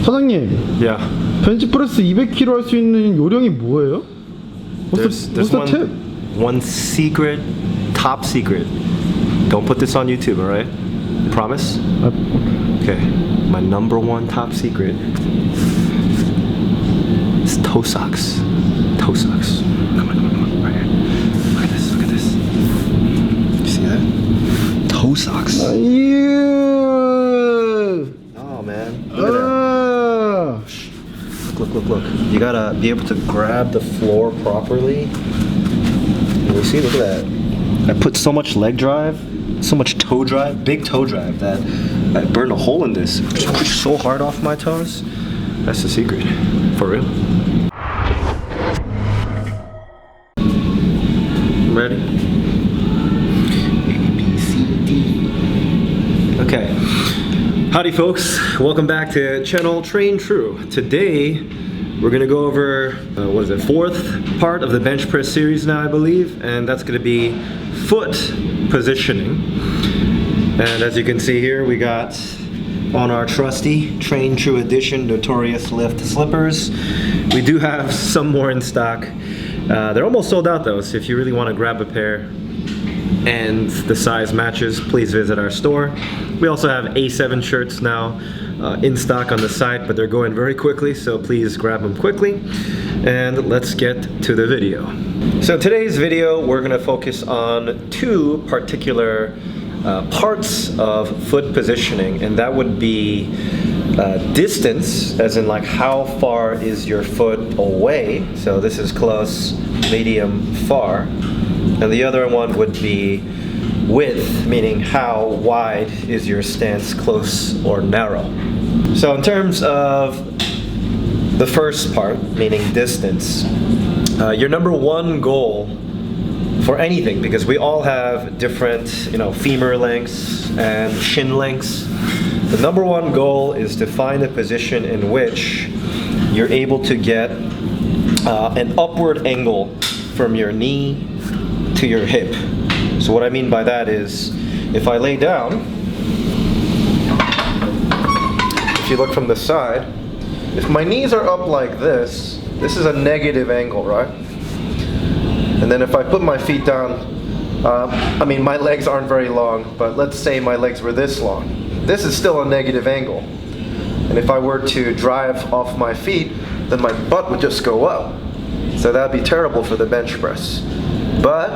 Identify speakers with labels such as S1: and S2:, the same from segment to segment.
S1: 사장님.
S2: Yeah.
S1: 벤치프레스 200kg 할 수 있는 요령이 뭐예요?
S2: There's one secret, top secret. Don't put this on YouTube, alright? Promise? Okay. My number one top secret is toe socks. Toe socks. Come on. Right here. Look at this. You see that? Toe socks. Oh man. Look at that. Look. You gotta be able to grab the floor properly. You see, look at that. I put so much leg drive, so much toe drive, big toe drive, that I burned a hole in this. Just push so hard off my toes. That's the secret. For real. Ready? A, B, C, D. Okay. Howdy folks, welcome back to channel Traintrue. Today we're gonna go over, fourth part of the bench press series now I believe, and that's gonna be foot positioning. And as you can see here, we got on our trusty Traintrue edition Notorious Lift slippers. We do have some more in stock. They're almost sold out though, so if you really wanna grab a pair and the size matches, please visit our store. We also have A7 shirts now in stock on the site, but they're going very quickly, so please grab them quickly. And let's get to the video. So today's video, we're gonna focus on two particular parts of foot positioning, and that would be distance, as in like how far is your foot away. So this is close, medium, far. And the other one would be width, meaning how wide is your stance, close or narrow. So in terms of the first part, meaning distance, your number one goal for anything, because we all have different, femur lengths and shin lengths. The number one goal is to find a position in which you're able to get an upward angle from your knee to your hip. So what I mean by that is, if I lay down, if you look from the side, if my knees are up like this is a negative angle, right? And then if I put my feet down, my legs aren't very long, but let's say my legs were this long. This is still a negative angle. And if I were to drive off my feet, then my butt would just go up. So that'd be terrible for the bench press. But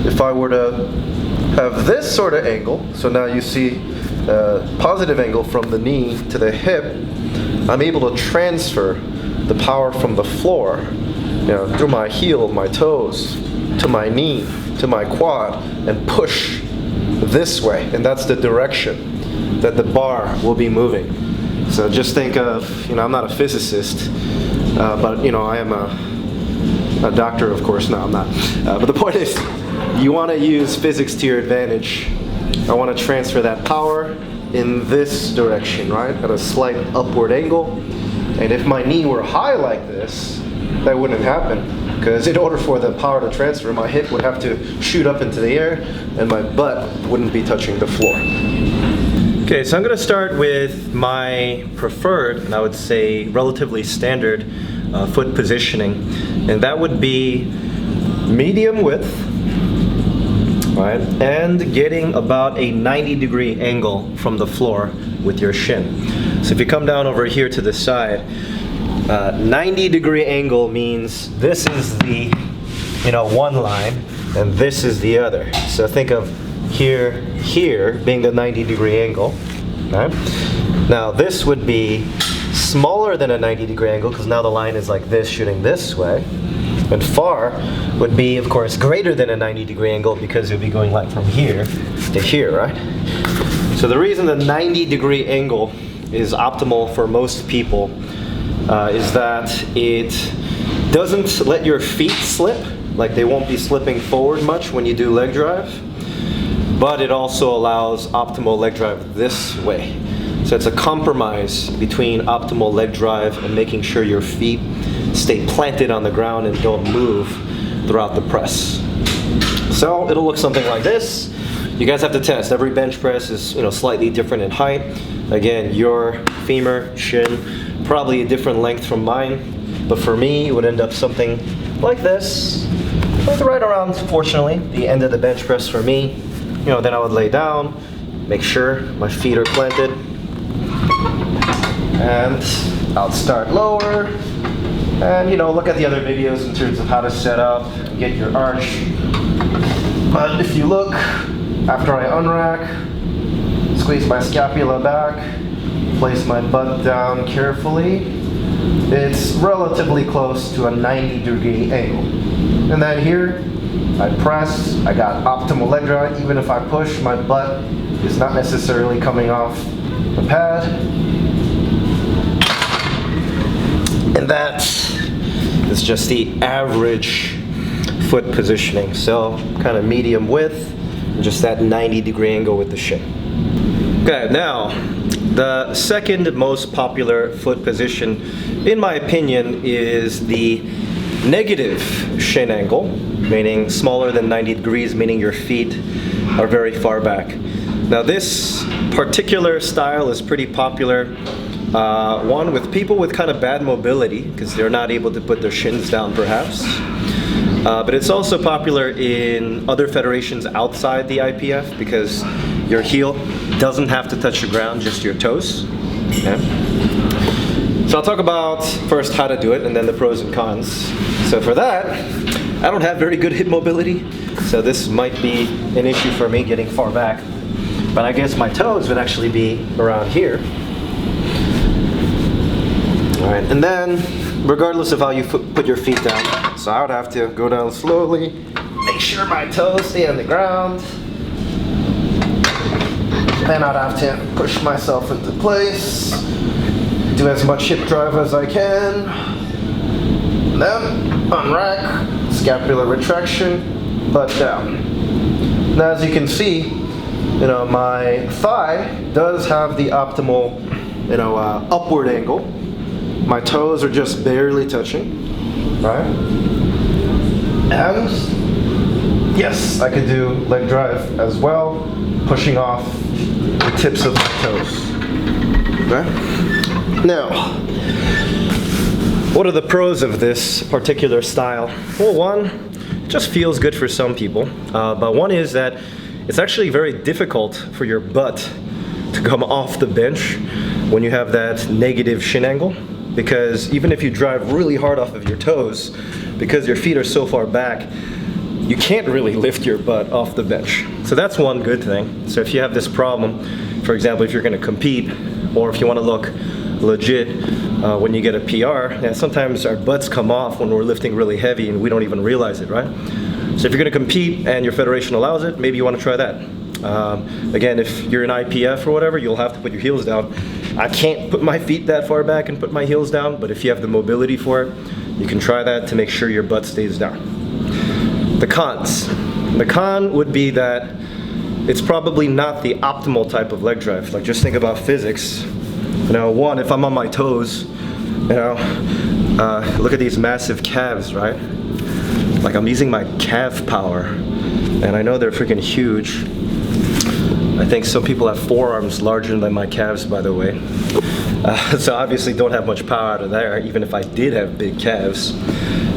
S2: if I were to have this sort of angle, so now you see a positive angle from the knee to the hip, I'm able to transfer the power from the floor, through my heel, my toes, to my knee, to my quad, and push this way. And that's the direction that the bar will be moving. So just think of, I'm not a physicist, but I am a doctor, of course. No, I'm not. But the point is, you want to use physics to your advantage. I want to transfer that power in this direction, right? At a slight upward angle. And if my knee were high like this, that wouldn't happen. Because in order for the power to transfer, my hip would have to shoot up into the air, and my butt wouldn't be touching the floor. Okay, so I'm going to start with my preferred, and I would say relatively standard, foot positioning, and that would be medium width, right, and getting about a 90-degree angle from the floor with your shin. So if you come down over here to the side, 90-degree angle means this is the one line, and this is the other. So think of here being the 90-degree angle. Right? Now this would be smaller than a 90-degree angle, because now the line is like this, shooting this way. And far would be, of course, greater than a 90-degree angle, because it would be going like from here to here, right? So the reason the 90-degree angle is optimal for most people is that it doesn't let your feet slip, like they won't be slipping forward much when you do leg drive, but it also allows optimal leg drive this way. So it's a compromise between optimal leg drive and making sure your feet stay planted on the ground and don't move throughout the press. So it'll look something like this.
S3: you guys have to test. Every bench press is, you know, slightly different in height. Again, your femur, shin, probably a different length from mine, but for me, it would end up something like this, like right around, fortunately, the end of the bench press for me. You know, then I would lay down, make sure my feet are planted, and I'll start lower, and, you know, look at the other videos in terms of how to set up, get your arch. But if you look, after I unrack, squeeze my scapula back, place my butt down carefully, it's relatively close to a 90-degree angle. And then here, I press, I got optimal leg drive. Even if I push, my butt is not necessarily coming off the pad. And that is just the average foot positioning. So kind of medium width, just that 90-degree angle with the shin. Okay, now the second most popular foot position, in my opinion, is the negative shin angle, meaning smaller than 90 degrees, meaning your feet are very far back. Now this particular style is pretty popular, one with people with kind of bad mobility, because they're not able to put their shins down perhaps. But it's also popular in other federations outside the IPF because your heel doesn't have to touch the ground, just your toes. Okay. So I'll talk about first how to do it and then the pros and cons. So for that, I don't have very good hip mobility, so this might be an issue for me getting far back. But I guess my toes would actually be around here. All right, and then regardless of how you put your feet down, so I would have to go down slowly, make sure my toes stay on the ground. Then I'd have to push myself into place, do as much hip drive as I can, then unrack, scapular retraction, butt down. Now as you can see, you know, my thigh does have the optimal, you know, upward angle. My toes are just barely touching, right? And yes, I could do leg drive as well, pushing off the tips of my toes. Okay? Now, what are the pros of this particular style? Well, one, it just feels good for some people, but one is that it's actually very difficult for your butt to come off the bench when you have that negative shin angle, because even if you drive really hard off of your toes, because your feet are so far back, you can't really lift your butt off the bench. So that's one good thing. So if you have this problem, for example, if you're going to compete, or if you want to look legit when you get a PR, yeah, sometimes our butts come off when we're lifting really heavy and we don't even realize it, right? So if you're going to compete and your federation allows it, maybe you want to try that. Again, if you're an IPF or whatever, you'll have to put your heels down. I can't put my feet that far back and put my heels down, but if you have the mobility for it, you can try that to make sure your butt stays down. The cons. The con would be that it's probably not the optimal type of leg drive. Like, just think about physics. You know, one, if I'm on my toes, you know, look at these massive calves, right? Like, I'm using my calf power, and I know they're freaking huge. I think some people have forearms larger than my calves, by the way. So obviously don't have much power out of there, even if I did have big calves.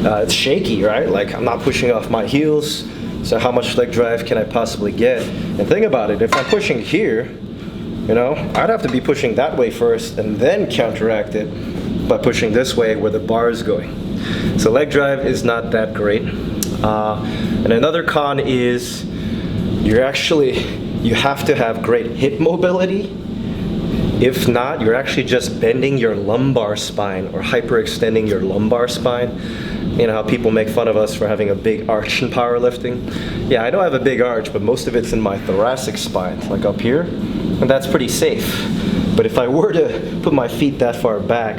S3: It's shaky, right? Like, I'm not pushing off my heels, so how much leg drive can I possibly get? And think about it, if I'm pushing here, you know, I'd have to be pushing that way first and then counteract it by pushing this way where the bar is going. So leg drive is not that great. And another con is you have to have great hip mobility. If not, you're actually just bending your lumbar spine or hyperextending your lumbar spine. You know how people make fun of us for having a big arch in powerlifting? Yeah, I know I have a big arch, but most of it's in my thoracic spine, like up here, and that's pretty safe. But if I were to put my feet that far back,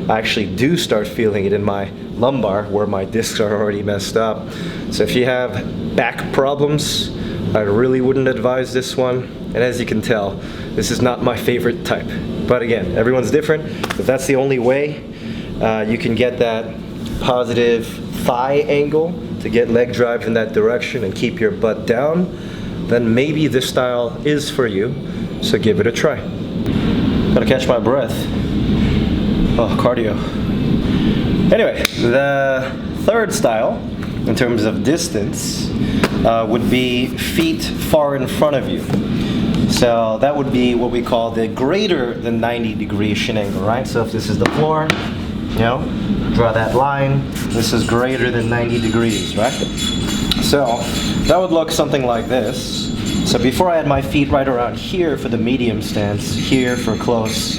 S3: I actually do start feeling it in my lumbar where my discs are already messed up. So if you have back problems, I really wouldn't advise this one. And as you can tell, this is not my favorite type. But again, everyone's different. If that's the only way you can get that positive thigh angle to get leg drive in that direction and keep your butt down, then maybe this style is for you, so give it a try. Gotta catch my breath. Oh, cardio. Anyway, the third style, in terms of distance, would be feet far in front of you. So that would be what we call the greater than 90-degree Shin angle, right? So if this is the floor, you know, draw that line. This is greater than 90 degrees, right? So that would look something like this. So before I had my feet right around here for the medium stance, here for close,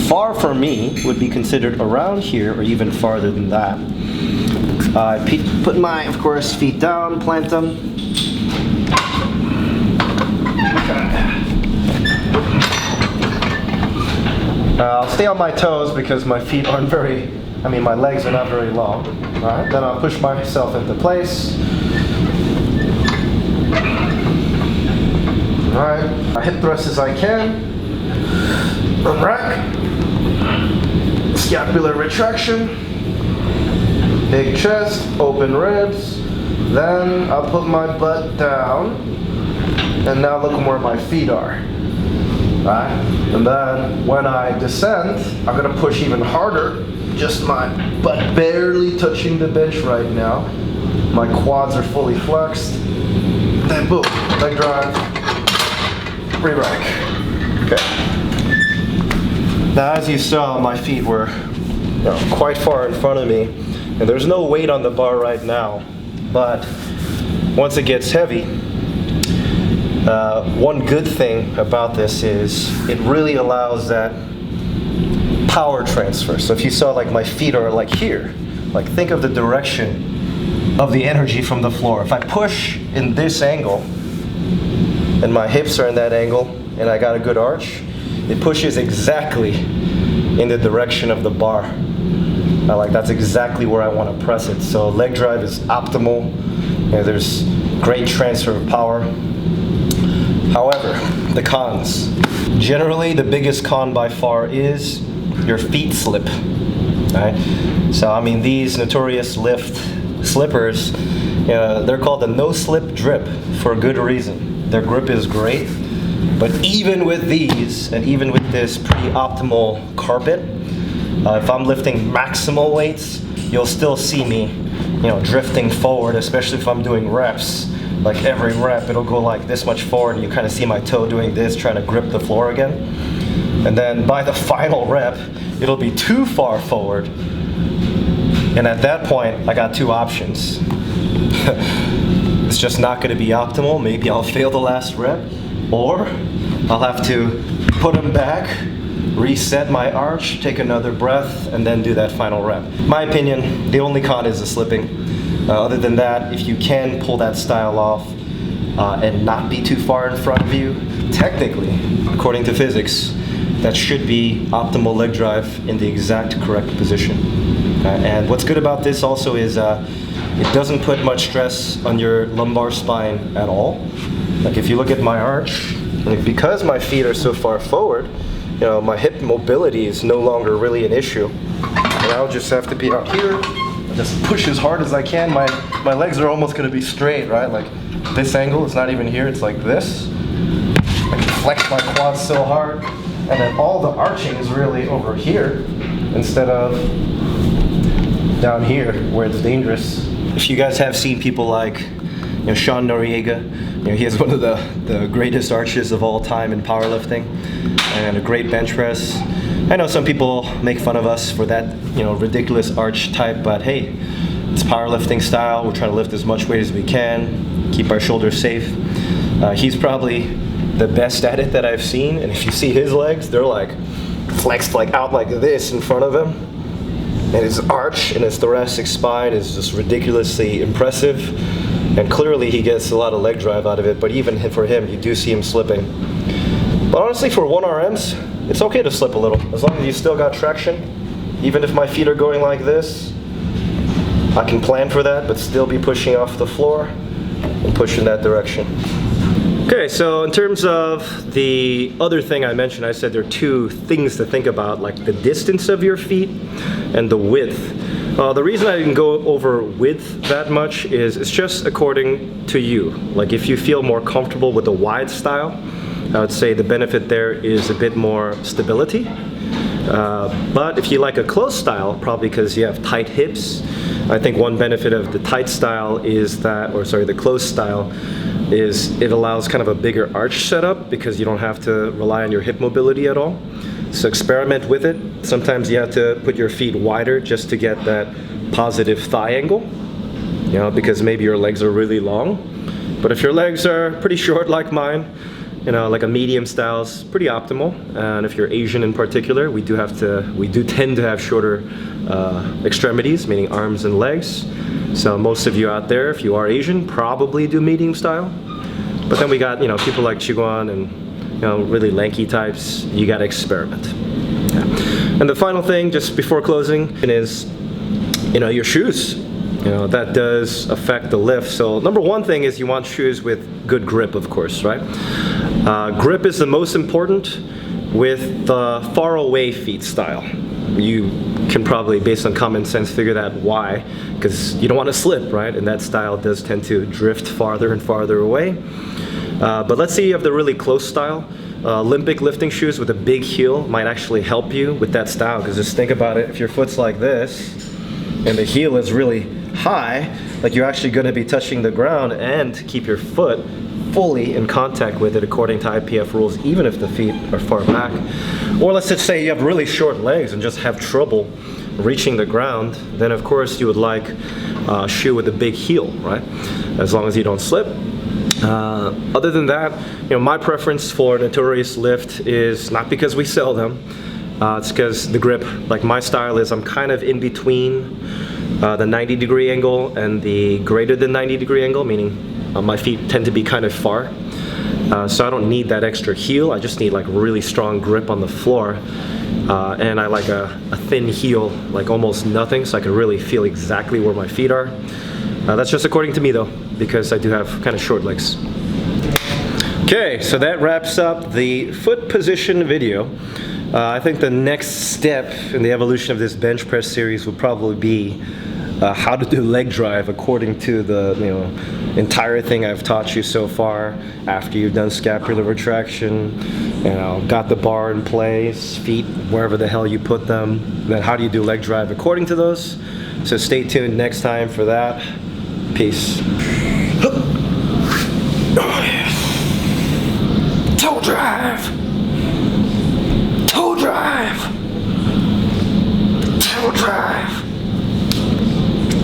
S3: far for me would be considered around here or even farther than that. Put my, of course, feet down, plant them. I'll stay on my toes because my feet aren't very, my legs are not very long. Alright, then I'll push myself into place. Alright, I hip thrust as I can. From rack. Scapular retraction. Big chest, open ribs. Then I'll put my butt down. And now look where my feet are. Right? And then when I descend, I'm gonna push even harder. Just my butt barely touching the bench right now. My quads are fully flexed. Then boom, leg drive, re-rack. Okay. Now as you saw, my feet were quite far in front of me. And there's no weight on the bar right now. But once it gets heavy, one good thing about this is it really allows that power transfer. So if you saw like my feet are like here, like think of the direction of the energy from the floor. If I push in this angle and my hips are in that angle and I got a good arch, it pushes exactly in the direction of the bar. That's exactly where I want to press it. So leg drive is optimal. There's great transfer of power. However, the cons. Generally, the biggest con by far is your feet slip. Right? So, these notorious lift slippers, they're called the no-slip drip for a good reason. Their grip is great, but even with these, and even with this pretty optimal carpet, if I'm lifting maximal weights, you'll still see me, drifting forward, especially if I'm doing reps. Like every rep, it'll go like this much forward, and you kind of see my toe doing this, trying to grip the floor again. And then by the final rep, it'll be too far forward. And at that point, I got two options. It's just not going to be optimal. Maybe I'll fail the last rep, or I'll have to put them back, reset my arch, take another breath, and then do that final rep. My opinion, the only con is the slipping. Other than that, if you can pull that style off and not be too far in front of you, technically, according to physics, that should be optimal leg drive in the exact correct position. And what's good about this also is it doesn't put much stress on your lumbar spine at all. Like if you look at my arch, because my feet are so far forward, my hip mobility is no longer really an issue. And I'll just have to be out here. Just push as hard as I can. My legs are almost going to be straight, right? Like this angle, it's not even here, it's like this. I can flex my quads so hard, and then all the arching is really over here instead of down here where it's dangerous. If you guys have seen people like Sean Noriega, he has one of the greatest arches of all time in powerlifting and a great bench press. I know some people make fun of us for that, ridiculous arch type, but hey, it's powerlifting style. We're trying to lift as much weight as we can, keep our shoulders safe. He's probably the best at it that I've seen, and if you see his legs, they're like flexed like out like this in front of him. And his arch and his thoracic spine is just ridiculously impressive. And clearly he gets a lot of leg drive out of it, but even for him, you do see him slipping. But honestly, for 1RMs, it's okay to slip a little, as long as you still got traction. Even if my feet are going like this, I can plan for that, but still be pushing off the floor and push in that direction. Okay, so in terms of the other thing I mentioned, I said there are two things to think about, like the distance of your feet and the width The reason I didn't go over width that much is it's just according to you. Like if you feel more comfortable with the wide style, I would say the benefit there is a bit more stability. But if you like a close style, probably because you have tight hips, I think one benefit of the tight style is that, or sorry, the close style is it allows kind of a bigger arch setup because you don't have to rely on your hip mobility at all. So experiment with it. Sometimes you have to put your feet wider just to get that positive thigh angle, you know, because maybe your legs are really long. But if your legs are pretty short like mine, you know, like a medium style is pretty optimal. And if you're Asian in particular, we do tend to have shorter extremities, meaning arms and legs. So most of you out there, if you are Asian, probably do medium style. But then we got, you know, people like Chiguan and, you know, really lanky types. You got to experiment. Yeah. And the final thing, just before closing, is, you know, your shoes. You know, that does affect the lift. So number one thing is you want shoes with good grip, of course, right? Grip is the most important with the far away feet style. You can probably, based on common sense, figure that why, because you don't want to slip, right? And that style does tend to drift farther and farther away. But let's say you have the really close style. Olympic lifting shoes with a big heel might actually help you with that style, because just think about it, if your foot's like this and the heel is really high, like you're actually going to be touching the ground and keep your foot fully in contact with it according to IPF rules, even if the feet are far back. Or let's just say you have really short legs and just have trouble reaching the ground, then of course you would like a shoe with a big heel, right? As long as you don't slip. Other than that, you know, my preference for Notorious Lift is not because we sell them, it's because the grip, like my style is I'm kind of in between the 90-degree angle and the greater than 90-degree angle, meaning my feet tend to be kind of far. So I don't need that extra heel, I just need like really strong grip on the floor. And I like a thin heel, like almost nothing, so I can really feel exactly where my feet are. That's just according to me though, because I do have kind of short legs. Okay, so that wraps up the foot position video. I think the next step in the evolution of this bench press series will probably be how to do leg drive according to the entire thing I've taught you so far. After you've done scapular retraction, got the bar in place, feet wherever the hell you put them, then how do you do leg drive according to those? So stay tuned next time for that. Peace. Toe drive. Toe drive. Toe drive.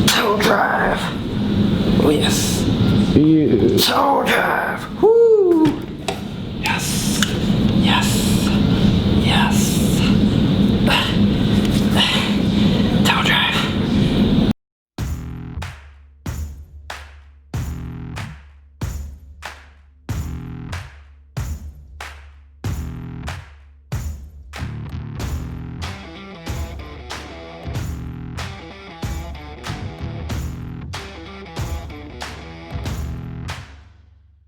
S3: Toe drive. Oh yes.
S1: Yeah.
S3: Toe drive.